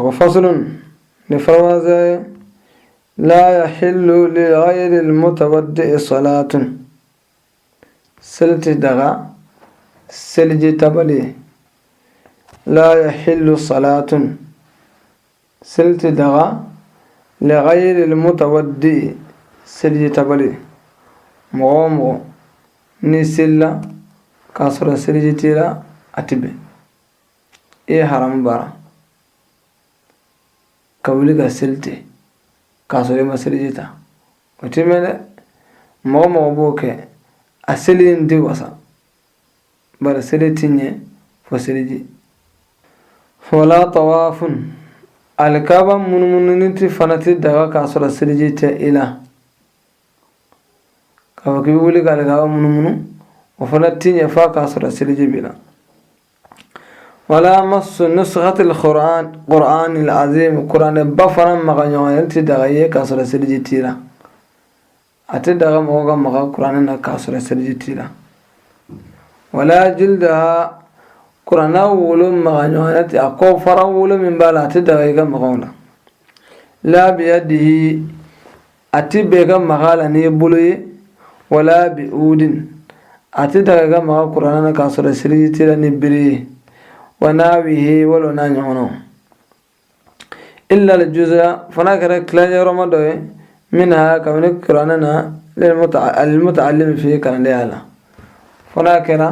وفصل نفرزا لا يحل لغير المتودع صلاة سلت دغا سلج تبلي لا يحل صلاة سلت دغا لغير المتودع سلج تبلي مغومو نسلا كسر سلج تيرا أتبه إيه حرام بارا كولك سلتي كسر ما سلجتا وتمنى مغومو بوكي أسلين دي وصا بل سلتيني فسلجي ولا طواف الكعبة مننتي فنتي دغا كسر سلجي إلى كما كيقولك الكعبة منمنو وفنتيني فا كسر سلجي بلا ولا مس نسخة القرآن العظيم القرآن بفرم مغنيوان يلتي دغا كسر سلجي تيرا أتدغى موغا مغا قرآن كسر سلجي تيرا ولا جلدها قرآن ولو مغنيوان أقو فرا ولو من بالا أتدغى مغولا لا بيده أتبغى مغالا نيبولي ولا بأود أتدغى مغا قرآن كسر سلجي تيرا نبري وناويه ولو نانيونو إلا الجزء فناكرا كلا رمضوي منها كمن قرآننا للمتعلم فيه كان ليالا فناكرا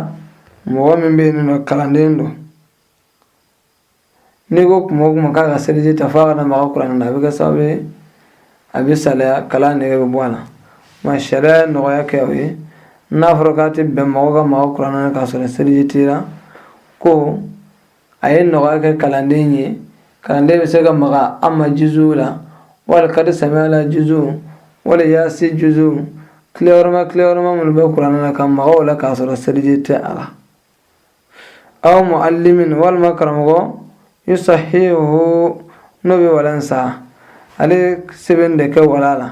مؤمن بيننا كلاندين دو نيغوك موغ مكاغا سريجي تفاغنا مغا قرآننا بيكا سابي أبي ساليا كلا نيغي بوانا ما الشريع نغايا كيوي نافرقاتي بمغا مغا قرآننا كاسر سريجي تيرا كو أين نغايا كلانديني كلاندين بسيغا مغا أما جزولا ولا كده سمعنا جزء ولا ياسي جزء كليورما من القرآن كم مغولا كاسر السرجة على أو معلم والمكرمه يصحيه نبي ولا نسى عليك سبن دك ولا لا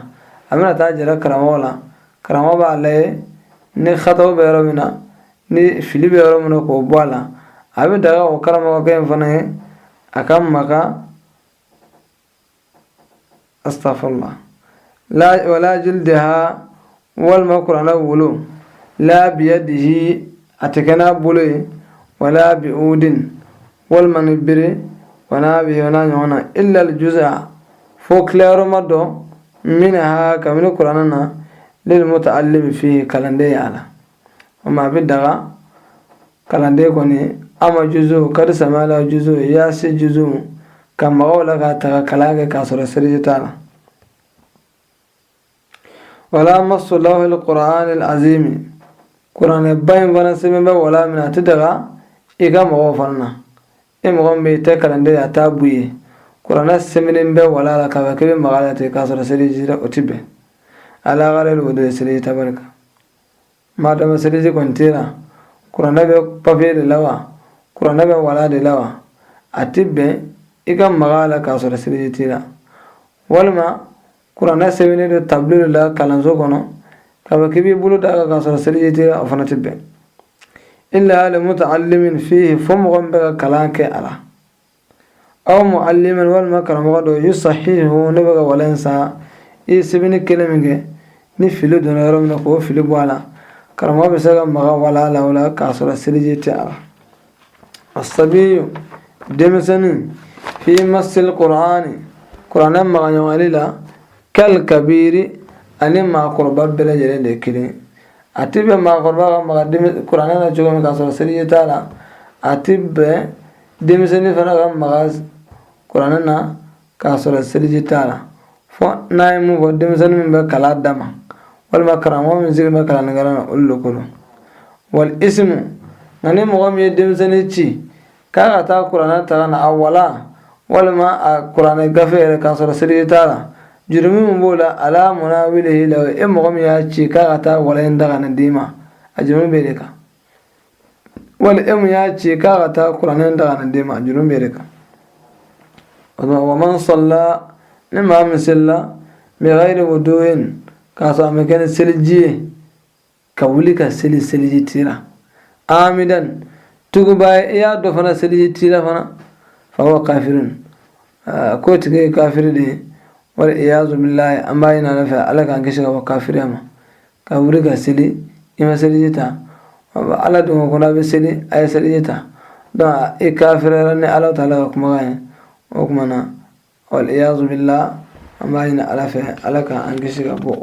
أمنا تاجر كرمولا كرمو بعليه نخطو بيرمنا نفيلي بيرمنا كوبالا أبي دعا وكرمه كيف فنه أكم مكا استغفر الله لا ولا جلدها والمقرن ولو لا بيده أتكنا بولي ولا بأود والمنبر ونابه ونانيونا إلا الجزء فوق لرمضو منها كمن قرآننا للمتعلم فيه كالندي على وما بدغا كالندي كوني أما جزء كرسم على جزء ياسي جزء كما قولك كلاك كاسر سريج تعالى ولا مص الله القرآن العظيم قرآن باين فنسمي ولا من أتدغى إيقا مغوفرنا إمغم بيتك لندي أتابوي قرآن السمين به ولا لك وكبه مغالة كاسر سريج أتبه على غير الودو سريج تبارك ما دام سريج كنتيرا قرآن به بفير لوا قرآن به ولاد لوا أتبه إيقا مغالة كاسر سريج تيرا والما قرآن سمين تبليل الله كلامزو كنو كبكبي بلو داغا كاسر سريج تيرا أفنتبه إلا لمتعلم فيه فمغم بغا كلانك على أو معلما والمكرم غدو يصحيه نبغا ولنسا يسبين كلمه نفلو دون يرمنا كو فيلو بوالا كرما بسغا مغا ولا لولا كاسر سريج تيرا الصبي دمسن في مس القرآن قرآن مغنيو عليلا كالكبير أني ما قربا بلا جلين دكيلين أتبع ما قربا مغدم قرآن نجوم كاسر سريج تيرا أتبع دمسن فنا مغاز قرآن كاسر سريج تيرا فنايم ودمسن من بكلا دم والمكرم ومن زي بكلا نغرنا أولو كلو والاسم نني مغم يدمسن يتشي كاغتا قرآن تغنى أولا ولما قرآن غفير كاسر سريج تيرا جرمي مبولا على مناوله لو إمغم ياتشي كاغتا ولا يندغن ديما أجرمي بيريكا والإم ياتشي كاغتا قرآن يندغن ديما أجرمي بيريكا ومن صلى لما مسلا بغير وضوء كاسا مكان سلجي كولك سلجي تيرا عامدا تغبا يا دفنا سلجي تيرا فنا فهو كافر ko tige kafiri de wal iyazu billahi amma ina nafa ala kan kishi ga kafiri ma ka wuri ga sili ima sili ta ala dun ko na be sili ay sili ta don e kafiri ne ala taala kuma ga o kuma na wal iyazu billahi amma ina ala fa ala kan kishi ga bo